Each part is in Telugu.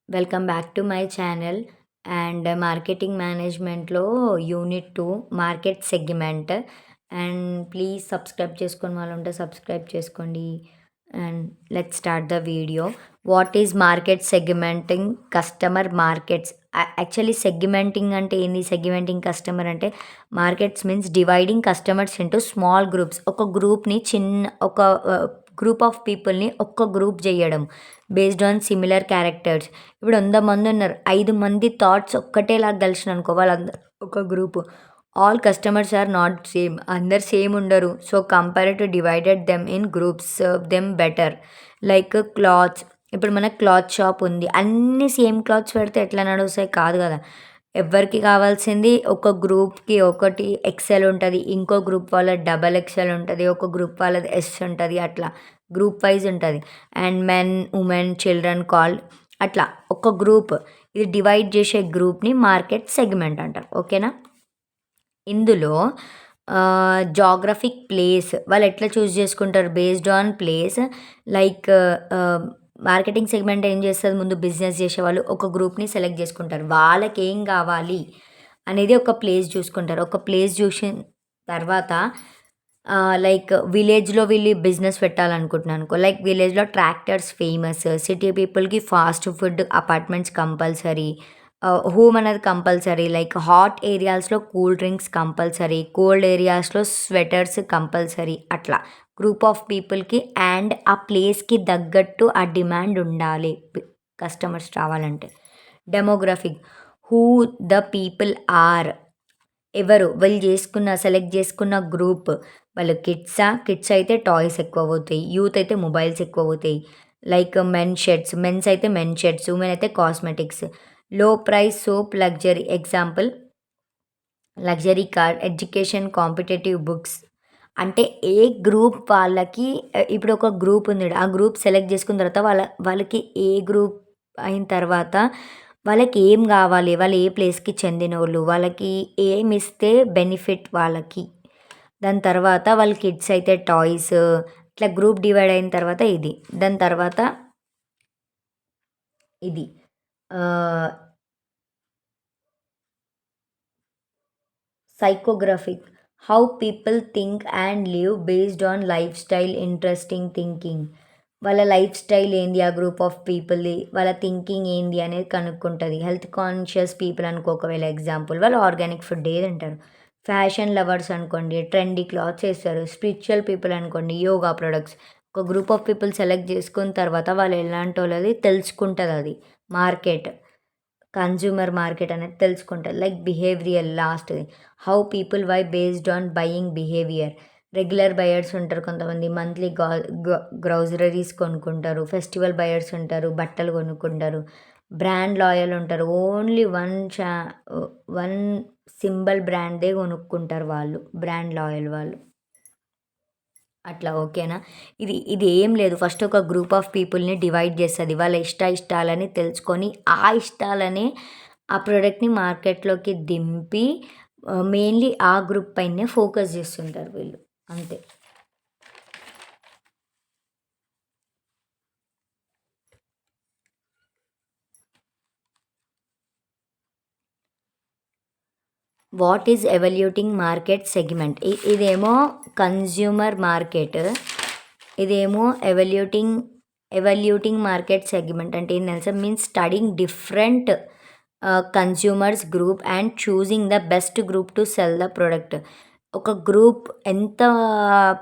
Welcome back to my channel and marketing మేనేజ్మెంట్లో unit 2 market segment and please subscribe చేసుకొని వాళ్ళు ఉంటే సబ్స్క్రైబ్ చేసుకోండి and let start the video. What is market segmenting customer markets? Actually segmenting అంటే ఏంది? సెగ్మెంటింగ్ కస్టమర్ అంటే markets means dividing customers into small groups. ఒక గ్రూప్ని ఒక గ్రూప్ ఆఫ్ పీపుల్ని ఒక్క గ్రూప్ చేయడం బేస్డ్ ఆన్ సిమిలర్ క్యారెక్టర్స్. ఇప్పుడు 100 మంది ఉన్నారు, 5 మంది థాట్స్ ఒక్కటేలాగా కలిసిన అనుకో వాళ్ళందరూ ఒక group. All customers are not same, అందరు సేమ్ ఉండరు. So compare to divided them in groups serve them better. Like clothes, ఇప్పుడు మనకు క్లాత్ షాప్ ఉంది, అన్ని సేమ్ క్లాత్స్ పెడితే ఎట్లా నడుస్తాయి? కాదు కదా. ఎవరికి కావాల్సింది ఒక గ్రూప్కి ఒకటి ఎక్సెల్ ఉంటుంది, ఇంకో గ్రూప్ వాళ్ళ డబల్ ఎక్సెల్ ఉంటుంది, ఒక గ్రూప్ వాళ్ళది ఎస్ ఉంటుంది, అట్లా గ్రూప్ వైజ్ ఉంటుంది. And men, women, children called అట్లా ఒక గ్రూప్. ఇది డివైడ్ చేసే గ్రూప్ని మార్కెట్ సెగ్మెంట్ అంటారు. ఓకేనా? ఇందులో జాగ్రఫిక్ ప్లేస్ వాళ్ళు ఎట్లా చూస్ చేసుకుంటారు? Based on place. Like marketing segment ఏం చేస్తుంది? ముందు బిజినెస్ చేసేవాళ్ళు ఒక గ్రూప్ని సెలెక్ట్ చేసుకుంటారు, వాళ్ళకి ఏం కావాలి అనేది ఒక ప్లేస్ చూసుకుంటారు. ఒక ప్లేస్ చూసిన తర్వాత లైక్ విలేజ్లో వీళ్ళు బిజినెస్ పెట్టాలనుకుంటున్నాను అనుకో, లైక్ విలేజ్లో ట్రాక్టర్స్ ఫేమస్, సిటీ పీపుల్కి fast food apartments compulsory, home అనేది కంపల్సరీ, లైక్ హాట్ ఏరియాస్లో కూల్ డ్రింక్స్ కంపల్సరీ, కోల్డ్ ఏరియాస్లో స్వెటర్స్ కంపల్సరీ. అట్లా గ్రూప్ ఆఫ్ పీపుల్కి అండ్ ఆ ప్లేస్కి తగ్గట్టు ఆ డిమాండ్ ఉండాలి కస్టమర్స్ రావాలంటే. Demographic, who the people are, ఎవరు వాళ్ళు సెలెక్ట్ చేసుకున్న గ్రూప్. వాళ్ళు కిడ్స్ అయితే టాయ్స్ ఎక్కువ పోతాయి, యూత్ అయితే మొబైల్స్ ఎక్కువ పోతాయి. లైక్ మెన్స్ అయితే మెన్ షర్ట్స్, ఉమెన్ అయితే కాస్మెటిక్స్. లో price soap, luxury example luxury car, education, competitive books. అంటే ఏ గ్రూప్ వాళ్ళకి ఇప్పుడు ఒక గ్రూప్ ఉంది, ఆ గ్రూప్ సెలెక్ట్ చేసుకున్న తర్వాత వాళ్ళకి ఏ గ్రూప్ అయిన తర్వాత వాళ్ళకి ఏం కావాలి, వాళ్ళు ఏ ప్లేస్కి చెందినోళ్ళు, వాళ్ళకి ఏమి ఇస్తే బెనిఫిట్ వాళ్ళకి. దాని తర్వాత వాళ్ళ కిడ్స్ అయితే టాయ్స్. ఇట్లా గ్రూప్ డివైడ్ అయిన తర్వాత ఇది. దాని తర్వాత ఇది psychographic, how people think and live based on life style, interesting thinking. వాళ్ళ లైఫ్ స్టైల్ ఏంది, ఆ గ్రూప్ ఆఫ్ పీపుల్ది, వాళ్ళ థింకింగ్ ఏంది అనేది కనుక్కుంటుంది. హెల్త్ కాన్షియస్ పీపుల్ అనుకో, ఒకవేళ ఎగ్జాంపుల్ వాళ్ళు ఆర్గానిక్ ఫుడ్ ఏది తింటారు. ఫ్యాషన్ లవర్స్ అనుకోండి, ట్రెండీ క్లాత్స్ వేస్తారు. స్పిరిచువల్ పీపుల్ అనుకోండి, యోగా ప్రొడక్ట్స్. ఒక గ్రూప్ ఆఫ్ పీపుల్ సెలెక్ట్ చేసుకున్న తర్వాత వాళ్ళు ఎలాంటి వాళ్ళది తెలుసుకుంటుంది అది మార్కెట్. కన్జ్యూమర్ మార్కెట్ అనేది తెలుసుకుంటారు. లైక్ బిహేవియర్ లాస్ట్‌ది. How people buy based on buying behaviour. Regular buyers ఉంటారు కొంతమంది, మంత్లీ గ్రోసరీస్ కొనుక్కుంటారు. ఫెస్టివల్ బయర్స్ ఉంటారు, బట్టలు కొనుక్కుంటారు. బ్రాండ్ లాయల్ ఉంటారు, ఓన్లీ వన్ సింబల్ బ్రాండ్‌దే కొనుక్కుంటారు వాళ్ళు, బ్రాండ్ లాయల్ వాళ్ళు. అట్లా ఓకేనా? ఇది ఏం లేదు. ఫస్ట్ ఒక గ్రూప్ ఆఫ్ పీపుల్‌ని డివైడ్ చేస్తది. వాళ్ళ ఇష్టాలని తెలుసుకొని, ఆ ఇష్టాలనే ఆ ప్రొడక్ట్‌ని మార్కెట్‌లోకి దింపి మెయిన్‌లీ ఆ గ్రూప్ పైనే ఫోకస్ చేస్తుంటారు వీళ్ళు. అంతే. What is evaluating market segment? ఇదేమో కన్జ్యూమర్ మార్కెట్, ఇదేమో ఎవల్యూటింగ్ మార్కెట్ సెగ్మెంట్. అంటే ఏంటి తెలుసా? Means studying different consumers group and choosing the best group to sell the product. ఒక గ్రూప్ ఎంత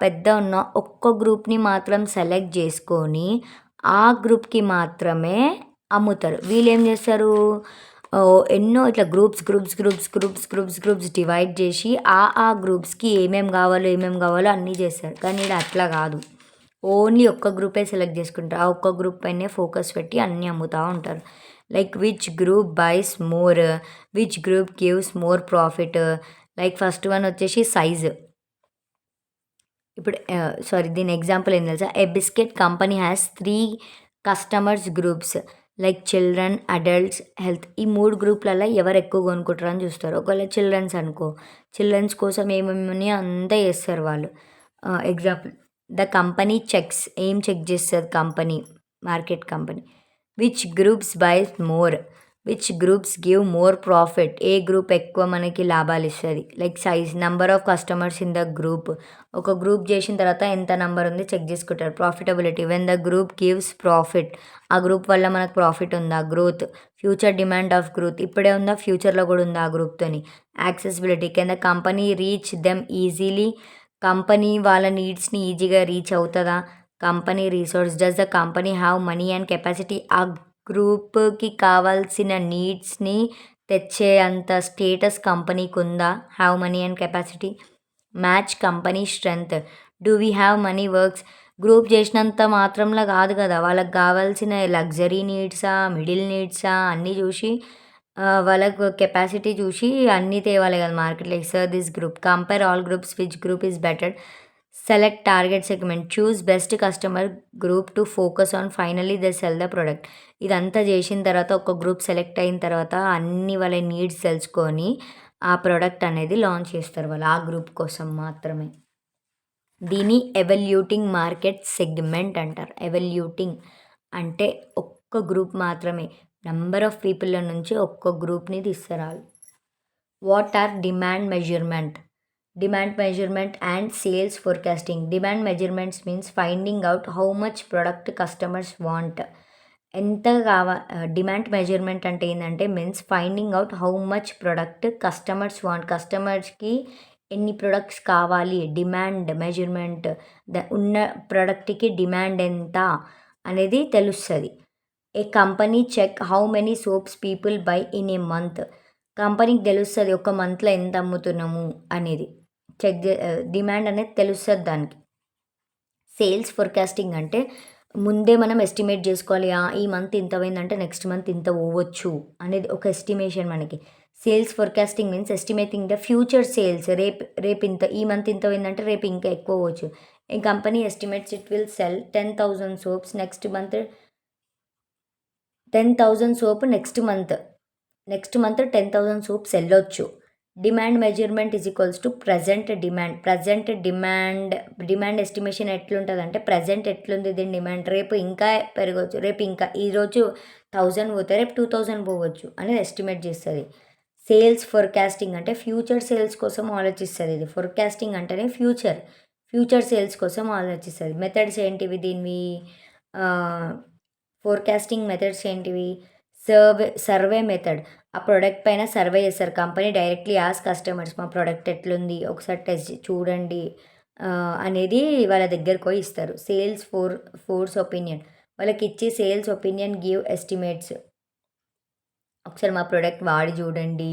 పెద్ద ఉన్నా ఒక్క గ్రూప్ని మాత్రం సెలెక్ట్ చేసుకొని ఆ గ్రూప్కి మాత్రమే అమ్ముతారు. వీళ్ళు ఏం చేస్తారు? ఎన్నో ఇట్లా గ్రూప్స్ డివైడ్ చేసి ఆ గ్రూప్స్కి ఏమేమి కావాలో అన్నీ చేస్తారు. కానీ ఈడ అట్లా కాదు. ఓన్లీ ఒక్క గ్రూపే సెలెక్ట్ చేసుకుంటారు, ఆ ఒక్క గ్రూప్ పైనే ఫోకస్ పెట్టి అన్నీ అమ్ముతూ ఉంటారు. Like which group buys more, which group gives more profit. Like first one వచ్చేసి సైజ్. ఇప్పుడు సారీ, దీని ఎగ్జాంపుల్ ఏం తెలుసా? A biscuit company has 3 customers groups like children, adults, health. ఈ 3 గ్రూప్లలో ఎవరు ఎక్కువ కొనుక్కుంటారు అని చూస్తారు. ఒకవేళ చిల్డ్రన్స్ అనుకో, చిల్డ్రన్స్ కోసం ఏమేమి అంతా చేస్తారు వాళ్ళు. ఎగ్జాంపుల్ ద కంపెనీ చెక్స్, ఏం చెక్ చేస్తుంది company, market company. Which groups buys more, which groups give more profit, ఏ గ్రూప్ ఎక్కువ మనకి లాభాలు ఇస్తుంది. Like size, number of customers in the group, ఒక గ్రూప్ చేసిన తర్వాత ఎంత నెంబర్ ఉంది చెక్ చేసుకుంటారు. Profitability, when the group gives profit, ఆ గ్రూప్ వల్ల మనకు ప్రాఫిట్ ఉందా. Growth, future demand of growth, ఇప్పుడే ఉందా ఫ్యూచర్లో కూడా ఉందా ఆ గ్రూప్తోని. Accessibility, can the company reach them easily, company వాళ్ళ నీడ్స్ని ఈజీగా రీచ్ అవుతుందా. Company resource, does the company have money and capacity, ఆ గ్రూప్కి కావాల్సిన నీడ్స్ని తెచ్చే అంత స్టేటస్ కంపెనీకి ఉందా. Have money and capacity. Match company strength, do we have money works, group చేసినంత మాత్రంలో కాదు కదా, వాళ్ళకి కావాల్సిన లగ్జరీ నీడ్సా, మిడిల్ నీడ్సా అన్నీ చూసి వాళ్ళకు కెపాసిటీ చూసి అన్నీ తేవాలి కదా మార్కెట్లో. Sir this group, compare all groups, which group is better, select target segment, choose best customer group two focus on, finally they sell the product. ఇదంతా చేసిన తర్వాత ఒక గ్రూప్ సెలెక్ట్ అయిన తర్వాత అన్ని వాళ్ళ నీడ్స్ తెలుసుకొని ఆ ప్రోడక్ట్ అనేది లాంచ్ చేస్తారు వాళ్ళు ఆ గ్రూప్ కోసం మాత్రమే. దీన్ని ఎవల్యూటింగ్ మార్కెట్ సెగ్మెంట్ అంటారు. ఎవల్యూటింగ్ అంటే ఒక్క గ్రూప్ మాత్రమే, నెంబర్ ఆఫ్ పీపుల్ల నుంచి ఒక్క గ్రూప్ని తీసుకురాలి. What are demand measurement, demand measurement and sales forecasting. Demand measurements means finding out how much product customers want, ఎంత డిమాండ్ మెజర్మెంట్ అంటే ఏంటంటే means finding out how much product customers want, కస్టమర్స్కి ఎన్ని ప్రొడక్ట్స్ కావాలి. డిమాండ్ మెజర్మెంట్, ఉన్న ప్రొడక్ట్కి డిమాండ్ ఎంత అనేది తెలుస్తుంది. A company check how many soaps people buy in a month, కంపెనీకి తెలుస్తుంది ఒక మంత్లో ఎంత అమ్ముతున్నాము అనేది. డిమాండ్ అనేది తెలుస్తుంది దానికి. సేల్స్ ఫోర్కాస్టింగ్ అంటే ముందే మనం ఎస్టిమేట్ చేసుకోవాలి, ఈ మంత్ ఇంత పోయిందంటే నెక్స్ట్ మంత్ ఇంత పోవచ్చు అనేది ఒక ఎస్టిమేషన్ మనకి. Sales forecasting means estimating the future sales, రేపు ఇంత, ఈ మంత్ ఇంత పోయిందంటే రేపు ఇంకా ఎక్కువ పోవచ్చు. A company estimates it will sell 10,000 soaps next month, 10,000 soap next month 10,000 soaps వెళ్ళొచ్చు. Demand measurement is equals to present demand, demand estimation ఎట్లుంటుందంటే ప్రజెంట్ ఎట్లుంది దీని డిమాండ్, రేపు ఇంకా పెరగవచ్చు, రేపు ఇంకా ఈరోజు 1000 పోతే రేపు 2000 పోవచ్చు అనేది ఎస్టిమేట్ చేస్తుంది. సేల్స్ ఫోర్కాస్టింగ్ అంటే ఫ్యూచర్ సేల్స్ కోసం ఆలోచిస్తుంది. ఇది ఫోర్కాస్టింగ్ అంటేనే ఫ్యూచర్ సేల్స్ కోసం ఆలోచిస్తుంది. మెథడ్స్ ఏంటివి దీనివి, ఫోర్కాస్టింగ్ మెథడ్స్ ఏంటివి. సర్వే మెథడ్, ఆ ప్రోడక్ట్ పైన సర్వే చేస్తారు. కంపెనీ డైరెక్ట్లీ ఆస్ కస్టమర్స్ మా ప్రోడక్ట్ ఎట్లుంది ఒకసారి టెస్ట్ చూడండి అనేది వాళ్ళ దగ్గరకు పోయి ఇస్తారు. సేల్స్ ఫోర్స్ ఒపీనియన్, వాళ్ళకి ఇచ్చి సేల్స్ ఒపీనియన్ గివ్ ఎస్టిమేట్స్, ఒకసారి మా ప్రోడక్ట్ వాడి చూడండి,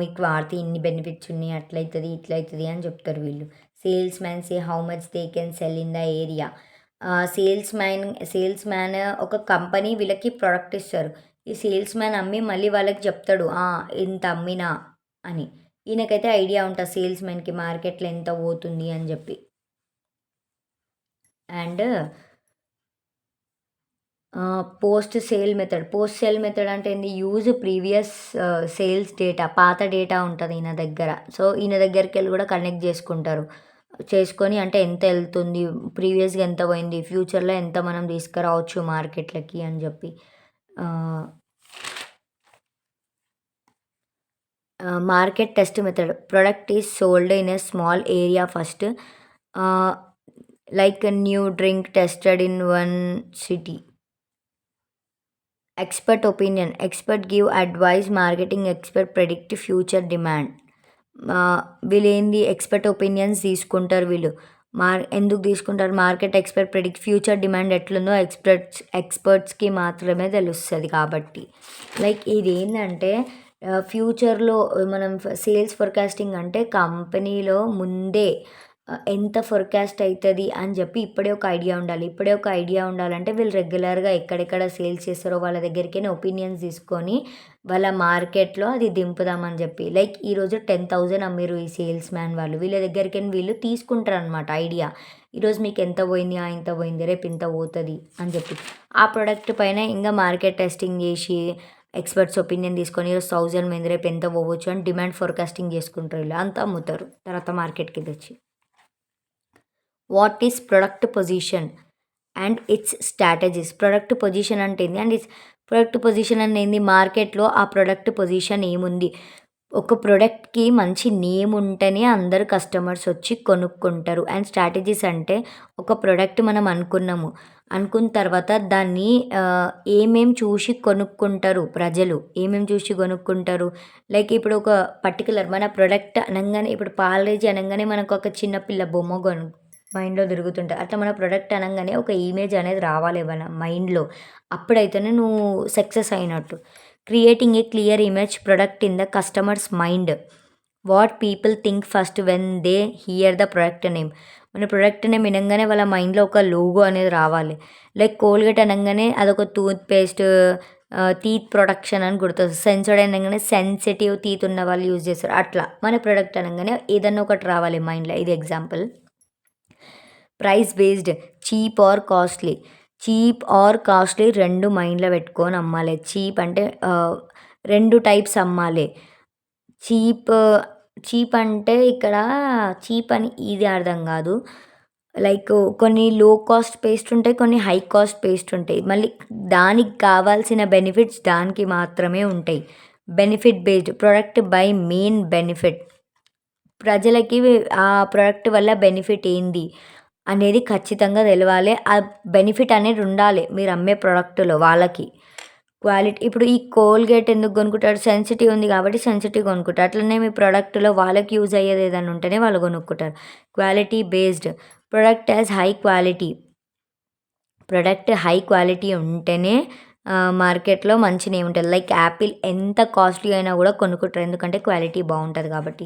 మీకు వాడితే ఇన్ని బెనిఫిట్స్ ఉన్నాయి, అట్లయితుంది ఇట్లయితుంది అని చెప్తారు వీళ్ళు. Sales man say how much they can sell in the area. Sales man ఒక కంపెనీ వీళ్ళకి ప్రోడక్ట్ ఇస్తారు. ఈ సేల్స్ మ్యాన్ అమ్మి మళ్ళీ వాళ్ళకి చెప్తాడు ఇంత అమ్మినా అని. ఈయనకైతే ఐడియా ఉంటుంది సేల్స్ మ్యాన్కి మార్కెట్లో ఎంత పోతుంది అని చెప్పి. అండ్ పోస్ట్ సేల్ మెథడ్ అంటే ఏంది, యూజ్ ప్రీవియస్ సేల్స్ డేటా, పాత డేటా ఉంటుంది ఈయన దగ్గర. సో ఈయన దగ్గరికి వెళ్ళి కూడా కనెక్ట్ చేసుకొని అంటే ఎంత వెళ్తుంది, ప్రీవియస్గా ఎంత పోయింది, ఫ్యూచర్లో ఎంత మనం తీసుకురావచ్చు మార్కెట్లకి అని చెప్పి. Market test method, product is sold in a small area first, like new drink tested in one city. Expert opinion, expert give advice, marketing expert predict future demand. వీళ్ళు ఏంది ఎక్స్పర్ట్ ఒపీనియన్స్ తీసుకుంటారు వీళ్ళు. ఎందుకు తీసుకుంటారు, market expert predict future demand ఎట్లుందో ఎక్స్పర్ట్స్కి మాత్రమే తెలుస్తుంది కాబట్టి. లైక్ ఇది ఏంటంటే ఫ్యూచర్లో మనం సేల్స్ ఫోర్కాస్టింగ్ అంటే కంపెనీలో ముందే ఎంత ఫోర్కాస్ట్ అవుతుంది అని చెప్పి ఇప్పుడే ఒక ఐడియా ఉండాలంటే వీళ్ళు రెగ్యులర్గా ఎక్కడెక్కడ సేల్స్ చేస్తారో వాళ్ళ దగ్గరికి ఒపీనియన్స్ తీసుకొని వాళ్ళ మార్కెట్లో అది దింపుదామని చెప్పి. లైక్ ఈరోజు 10,000 అమ్మిరు ఈ సేల్స్ మ్యాన్ వాళ్ళు, వీళ్ళ దగ్గరికి వీళ్ళు తీసుకుంటారు అనమాట ఐడియా. ఈరోజు మీకు ఎంత పోయింది, ఇంత పోయింది, రేపు ఇంత పోతుంది అని చెప్పి ఆ ప్రోడక్ట్ పైన ఇంకా మార్కెట్ టెస్టింగ్ చేసి ఎక్స్పర్ట్స్ ఒపీనియన్ తీసుకొని ఈరోజు 1000 పోయింది రేపు ఎంత పోవచ్చు అని డిమాండ్ ఫోర్కాస్టింగ్ చేసుకుంటారు. వీళ్ళు అంతా అమ్ముతారు తర్వాత మార్కెట్కి తెచ్చి. What is product position, and it's strategies. Product position అంటే ఏంది అండ్ ఇట్స్ ప్రొడక్ట్ పొజిషన్ అనేది ఏంది, మార్కెట్‌లో ఆ ప్రొడక్ట్ పొజిషన్ ఏముంది? ఒక ప్రొడక్ట్‌కి మంచి నేమ్ ఉంటేనే అందరూ కస్టమర్స్ వచ్చి కొనుక్కుంటారు. అండ్ స్ట్రాటజీస్ అంటే ఒక ప్రొడక్ట్ మనం అనుకున్నాము. అనుకున్న తర్వాత దాన్ని ఏమేం చూసి కొనుక్కుంటారు ప్రజలు? ఏమేం చూసి కొనుక్కుంటారు? లైక్ ఇప్పుడు ఒక పర్టిక్యులర్ మన ప్రొడక్ట్ అనంగానే ఇప్పుడు పార్లేజీ అనంగానే మనకొక చిన్న పిల్ల బొమ్మ మైండ్‌లో తిరుగుతుంటది. అట్లా మన ప్రొడక్ట్ అనంగానే ఒక ఇమేజ్ అనేది రావాలి మన మైండ్‌లో. అప్పుడైతేనే నువ్వు సక్సెస్ అయినట్టు. Creating a clear image product in the customers mind. What people think first when they here the product name. మన ప్రొడక్ట్ నేమ్ వినంగానే వాళ్ళ మైండ్‌లో ఒక లోగో అనేది రావాలి. లైక్ కోల్‌గేట్ అనంగానే అదొక టూత్ పేస్ట్, టీత్ ప్రొటెక్షన్ అని గుర్తొస్తది. సెన్సోడైన్ అనంగానే సెన్సిటివ్ టీత్ ఉన్న వాళ్ళు యూజ్ చేస్తారు. అట్లా మన ప్రొడక్ట్ అనంగానే ఏదన్నా ఒకటి రావాలి మైండ్‌లో. ఇది example. Price based, cheap or costly. Cheap or costly 2 మైండ్‌లో పెట్టుకొని అమ్మాలి. చీప్ అంటే 2 టైప్స్ అమ్మాలి. చీప్ చీప్ అంటే ఇక్కడ చీప్ అని ఇది అర్థం గాదు. లైక్ కొన్ని లో కాస్ట్ పేస్ట్ ఉంటాయి. కొన్ని హై కాస్ట్ పేస్ట్ ఉంటాయి. మళ్ళీ దానికి కావాల్సిన బెనిఫిట్స్ దానికి మాత్రమే ఉంటాయి. Benefit based product by main benefit. ప్రజలకి ఆ ప్రొడక్ట్ వల్ల బెనిఫిట్ ఏంది అనేది ఖచ్చితంగా తెలవాలి. ఆ బెనిఫిట్ అనేది ఉండాలి మీరు అమ్మే ప్రొడక్ట్‌లో వాళ్ళకి. క్వాలిటీ ఇప్పుడు ఈ కోల్‌గేట్ ఎందుకు కొనుక్కుంటాడు? సెన్సిటివ్ ఉంది కాబట్టి సెన్సిటివ్ కొనుక్కుంటారు. అట్లనే మీ ప్రొడక్ట్‌లో వాళ్ళకి యూజ్ అయ్యేది ఏదైనా ఉంటేనే వాళ్ళు కొనుక్కుంటారు. Quality based product as high quality. Product high quality ఉంటేనే మార్కెట్‌లో మంచి నేమ్ ఉంటది. లైక్ యాపిల్ ఎంత కాస్ట్‌లీ అయినా కూడా కొనుక్కుంటారు. ఎందుకంటే క్వాలిటీ బావుంటది కాబట్టి.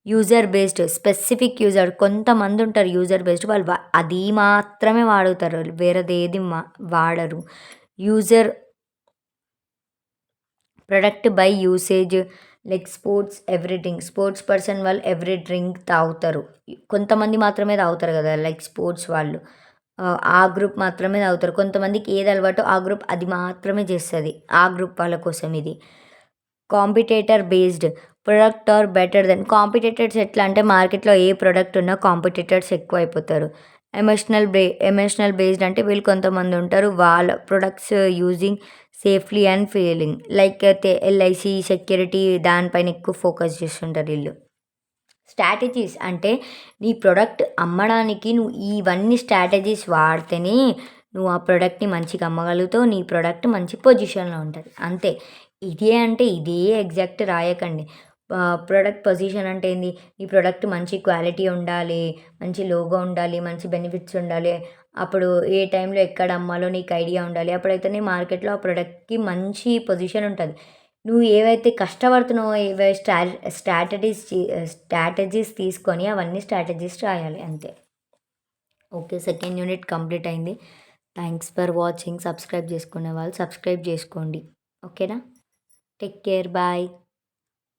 యూజర్ బేస్డ్ స్పెసిఫిక్ యూజర్ కొంతమంది ఉంటారు యూజర్ బేస్డ్ వాళ్ళు అది మాత్రమే వాడుతారు. వేరేదేది వాడరు. User product by usage like sports everything. Sports person వాళ్ళు ఎవ్రీ డ్రింక్ తాగుతారు. కొంతమంది మాత్రమే తాగుతారు కదా! లైక్ స్పోర్ట్స్ వాళ్ళు. ఆ గ్రూప్ మాత్రమే తాగుతారు. కొంతమందికి ఏది అలవాటో ఆ గ్రూప్ అది మాత్రమే చేస్తది. ఆ గ్రూప్ వాళ్ళ కోసం ఇది. Competitor based product are better then. Competitors ఎట్లా అంటే మార్కెట్‌లో ఏ ప్రొడక్ట్ ఉన్నా కాంపిటీటర్స్ ఎక్కువైపోతారు. ఎమోషనల్ బేస్డ్ అంటే వీళ్ళు కొంతమంది ఉంటారు. వాళ్ళ products using safely and feeling like LIC security దానిపైన ఎక్కువ ఫోకస్ చేస్తుంటారు వీళ్ళు. స్ట్రాటజీస్ అంటే నీ ప్రొడక్ట్ అమ్మడానికి నువ్వు ఇవన్నీ స్ట్రాటజీస్ వాడితేనే నువ్వు ఆ ప్రొడక్ట్‌ని మంచిగా అమ్మగలుగుతావు. నీ ప్రొడక్ట్ మంచి పొజిషన్‌లో ఉంటది. అంతే. ఇదే అంటే ఇదే ఎగ్జాక్ట్ రాయకండి. ప్రొడక్ట్ పొజిషన్ అంటే ఏంది? నీ ప్రొడక్ట్ మంచి క్వాలిటీ ఉండాలి, మంచి లోగో ఉండాలి, మంచి బెనిఫిట్స్ ఉండాలి. అప్పుడు ఏ టైంలో ఎక్కడ అమ్మాలో నీకు ఐడియా ఉండాలి. అప్పుడైతేనే మార్కెట్‌లో ఆ ప్రొడక్ట్‌కి మంచి పొజిషన్ ఉంటది. నువ్వు ఏవైతే కష్టపడుతున్నావో స్ట్రాటజీస్ తీసుకొని అవన్నీ స్ట్రాటజీస్ రాయాలి అంతే. ఓకే. సెకండ్ యూనిట్ కంప్లీట్ అయింది. Thanks for watching. సబ్స్క్రైబ్ చేసుకునే వాళ్ళు సబ్స్క్రైబ్ చేసుకోండి. ఓకేనా? Take care. బాయ్.